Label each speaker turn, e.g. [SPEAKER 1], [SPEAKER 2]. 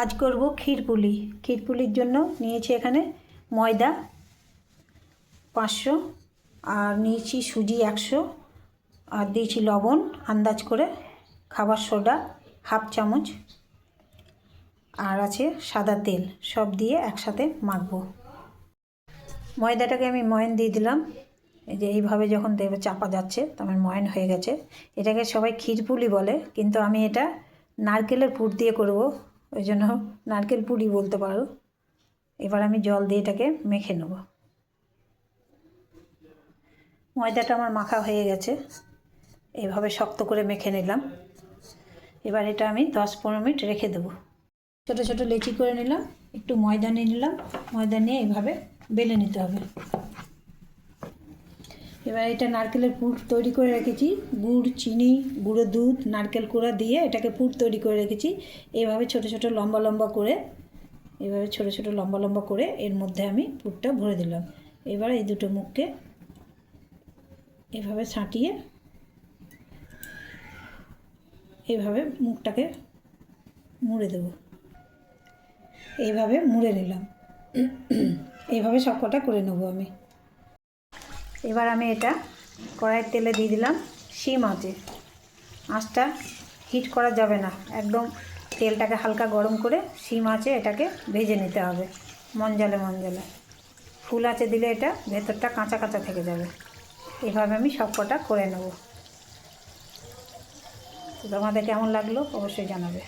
[SPEAKER 1] আজ করব ক্ষীরপুলি। ক্ষীরপুলির জন্য নিয়েছি এখানে ময়দা 500, আর নিয়েছি সুজি 100, আর দিয়েছি লবণ আন্দাজ করে, খাবার সোডা 1/2 চামচ, আর আছে সাদা তেল। সব দিয়ে একসাথে মাখবো। ময়দাটাকে আমি ময়ান দিয়ে দিলাম। এই যে এইভাবে যখন দেবে চাপা যাচ্ছে তখন ময়ান হয়ে গেছে। এটাকে সবাই ক্ষীরপুলি বলে, কিন্তু আমি এটা নারকেলের পুর দিয়ে করব, ওই জন্য নারকেল পুরি বলতে পারো। এবার আমি জল দিয়ে এটাকে মেখে নেব। ময়দাটা আমার মাখা হয়ে গেছে, এইভাবে শক্ত করে মেখে নিলাম। এবার এটা আমি 10-15 মিনিট রেখে দেবো। ছোটো ছোটো লেচি করে নিলাম, একটু ময়দা নিয়ে নিলাম, ময়দা নিয়ে এইভাবে বেলে নিতে হবে। এবার এটা নারকেলের পুর তৈরি করে রেখেছি, গুড়, চিনি, গুঁড়ো দুধ, নারকেল কোড়া দিয়ে এটাকে পুর তৈরি করে রেখেছি। এইভাবে ছোটো ছোটো লম্বা লম্বা করে, এইভাবে ছোটো ছোটো লম্বা লম্বা করে এর মধ্যে আমি পুরটা ভরে দিলাম। এবার এই দুটো মুখকে এভাবে ছাঁটিয়ে এইভাবে মুখটাকে মুড়ে দেব। এইভাবে মুড়ে নিলাম। এইভাবে সবকটা করে নেব আমি। এবার আমি এটা কড়াইয়ের তেলে দিয়ে দিলাম সিম আঁচে। আঁচটা হিট করা যাবে না, একদম তেলটাকে হালকা গরম করে সিম আঁচে এটাকে ভেজে নিতে হবে মনজালে মনজালে। ফুল আঁচে দিলে এটা ভেতরটা কাঁচা কাঁচা থেকে যাবে। এভাবে আমি সবকটা করে নেব। তো তোমাদের কেমন লাগলো অবশ্যই জানাবে।